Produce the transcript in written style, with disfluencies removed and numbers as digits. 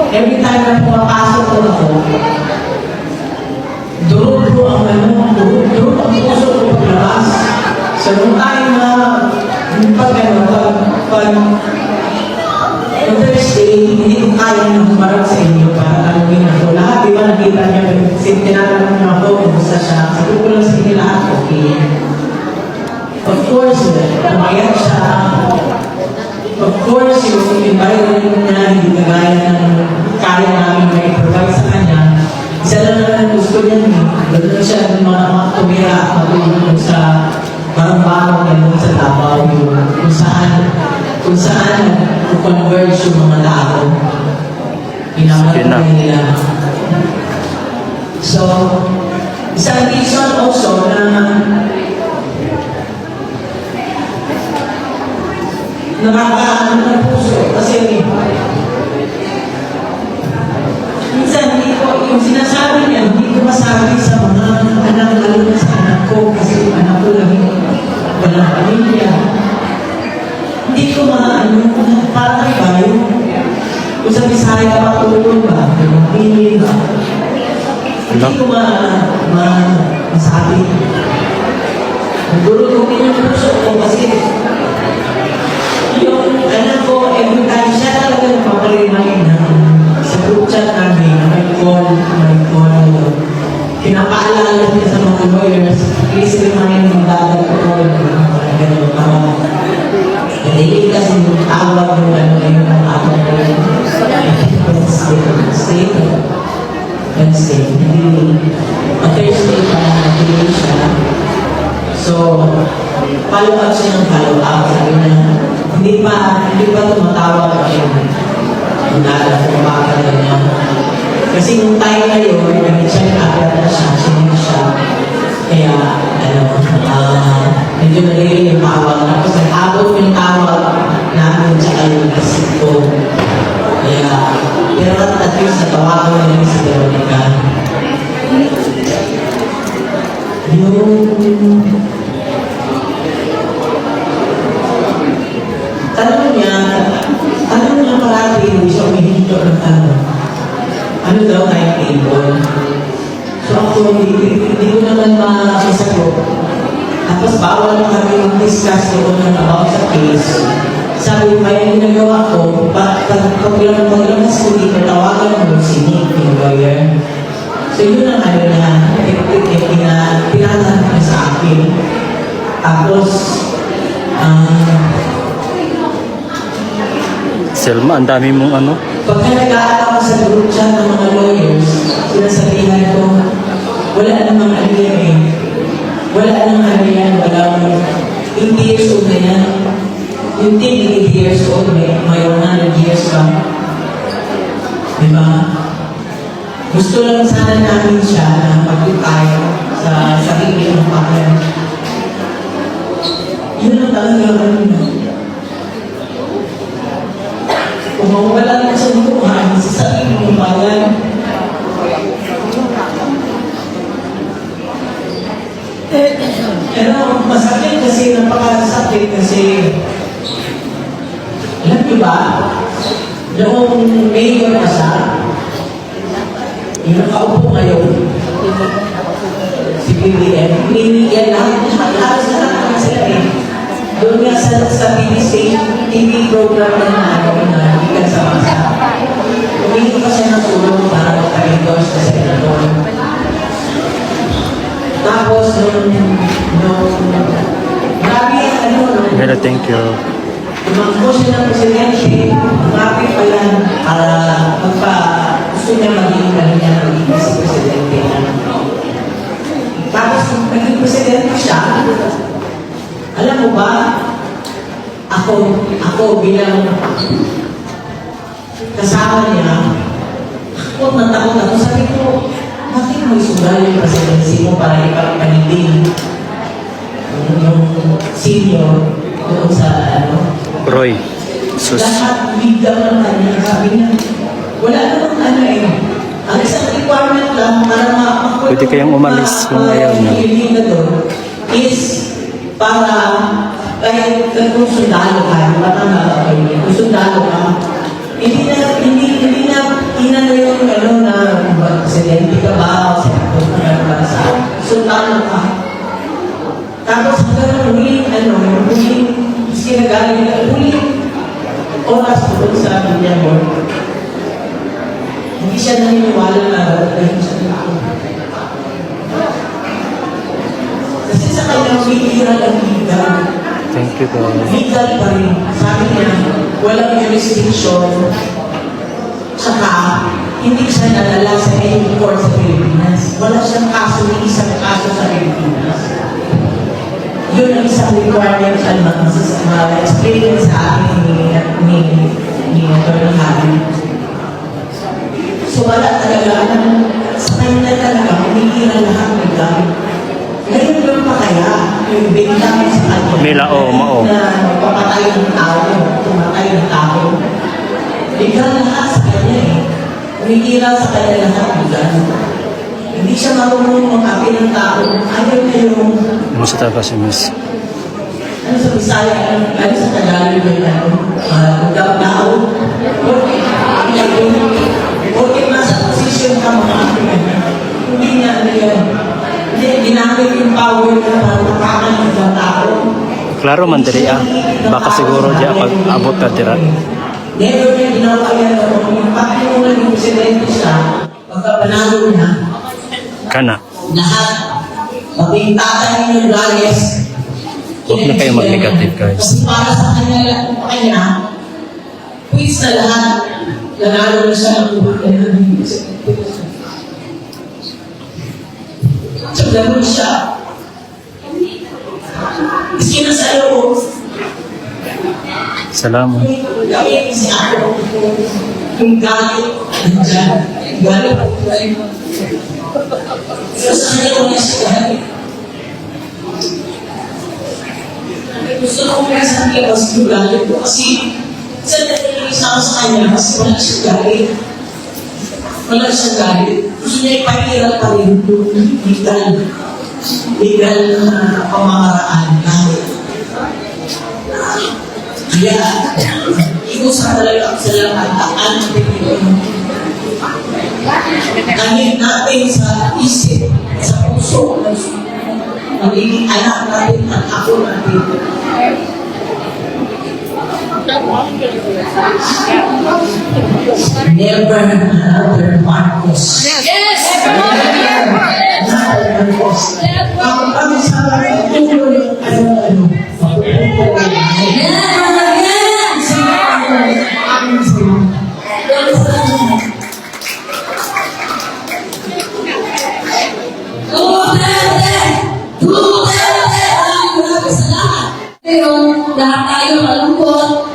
every time na pumapasok ko ako, durog ang puso ko paglabas. So, nung tayo na, yung Thursday, hindi ko kaya na humarap sa inyo para tanungin ako. Lahat, di ba, nakita niya, tinatanong niya ako, kumusta siya. Sabi ko lang sa inyo lahat, okay. Of course, umayak siya. Of course, yung environment niya, hindi kagaya ng kaya namin may provide sa kanya. Isa lang naman gusto niya, gano'n siya ng mga tumira at matulog sa parang-parang gano'n sa Davao, kung saan converge yung mga tao. Pinamatay nila. So, isang reason also na nakakaano ng puso kasi minsan hindi ko, yung sinasabi niya, hindi ko masabi sa mga anak, lalo na sa anak ko kasi anak ko lang walang pamilya. Hindi ko maano, parang ba kung sa Bisaya matulog ba, pili ba? Hindi ko masabi. Nagulog-ugin yung puso ko kasi yung anak ko, every time siya talaga nagpapalimay na sa group chat namin, may call. Pinapaalala niya sa mga lawyers, please remind mo dada ko, gano'n, daily kasi yung tawag ng ano yung atong Wednesday. Thursday pa na siya. So, follow up siya ng follow up. Sabi na, hindi pa tumatawag siya. Ang dala kung bakit niya. Kasi nung time na yun, nag-check up na siya, sinig siya. Kaya, medyo nalili yung tawag. Tapos nag-abot yung tawag namin tsaka yung isip ko. Kaya, pero at least natawagan na yung si Veronica. Yung tanong niya parati, hindi siya umihinto ng tanong. Ano daw timetable? So ako, hindi ko naman makasagot. Tapos bawal na kami mag-discuss doon about sa case. Sabi ko, kaya ginagawa ko, paglamas ko dito, tawagan mo si Nick, yung lawyer. So yun ang ano na, pinatahan ko sa akin. Tapos, Selma, ang dami mong ano? pagka nag-aaral ko sa group chat ng mga lawyers, sinasabihan ko, wala namang ano yan eh. Wala namang ano yan, walang 80 years old na yan. Yung team, 80 years old, may 100 years pa. Diba? Gusto lang sana namin siya na pag-tayo sa sarili ng pangalan. Yun ang talaga ano. Kung mawala na siya dito, maaaring sa sarili ng pangalan. Pero masakit kasi, napakasakit kasi alam niyo ba, noong mayor na siya, yung nakaupo ngayon, si BBM, yan lahat na sila eh. Doon nga sa TV program na ikan sa masa. Humingi pa siya ng tulong para magka-endorse na senador. Tapos, grabe Pero thank you. tumakbo siya ng presidente, grabe pa yan para gusto niya maging si presidente. Tapos, naging presidente siya, alam mo ba, ako bilang kasama niya, ako natakot ako, sabi ko, bakit mo isugal yung presidency mo para ipagpanitin yung senior doon sa Roy. Sus. lahat bigla ng kanya, sabi niya, wala namang ano eh. Ang isang requirement lang para makakuha Pwede kayang umalis kung ayaw niyo. is para kahit kung sundalo ka, kung sundalo ka, hindi na you guys. Legal pa rin. Sabi niya, walang jurisdiction. Tsaka, hindi siya nalala sa any court sa Pilipinas. Wala siyang kaso, ni isang kaso sa Pilipinas. Yun ang isang requirement siya explain sa akin ni Atty. Harry. So wala talaga, sa kanya talaga, humihira lahat ng gamit. Ngayon lang pa kaya, yung biglang sa kanya, Mila, mao. na papatay ng tao, tumatay ng tao. Biglang lahat sa kanya eh. Humihira sa kanya lahat biglang. Hindi siya marunong mag-api ng tao. Ayaw na yung Musta talaga si Miss? ano sa Bisaya, ano sa Tagalog yung magdabdao. Okay, nasa posisyon ka mga hindi niya ano yan. Hindi, ginamit yung power niya para makakan ng ibang tao. Klaro man diri baka siguro diya pag abot ka dira. Never niya ginawa yan. Yung pagkakulunan yung presidente siya, pagkapanalo niya, Kana. lahat, maging tatay ng Reyes, Huwag na kayo mag-negative, guys. kasi para sa kanya, quiz na lahat, nanalo na siya ng buhay na so, ganun siya. Iski na sa loob, Salamat. gawin si ako, yung galit, nandiyan, galit ako tayo. Pero sa kanya ko na siya galit. Gusto ko kaya sa labas yung galit ko kasi sa nalilisa ko sa kanya kasi wala siyang galit. Wala siyang galit. Gusto niya ipahirap pa rin yung legal na pamamaraan galit. Kaya, ikusa talaga sa lahat ang kahit natin sa isip, sa puso, magiging anak natin at ako natin. Never another Marcos. Yes! Another Marcos. Kami sa tuloy ano. Pero lahat tayo malungkot,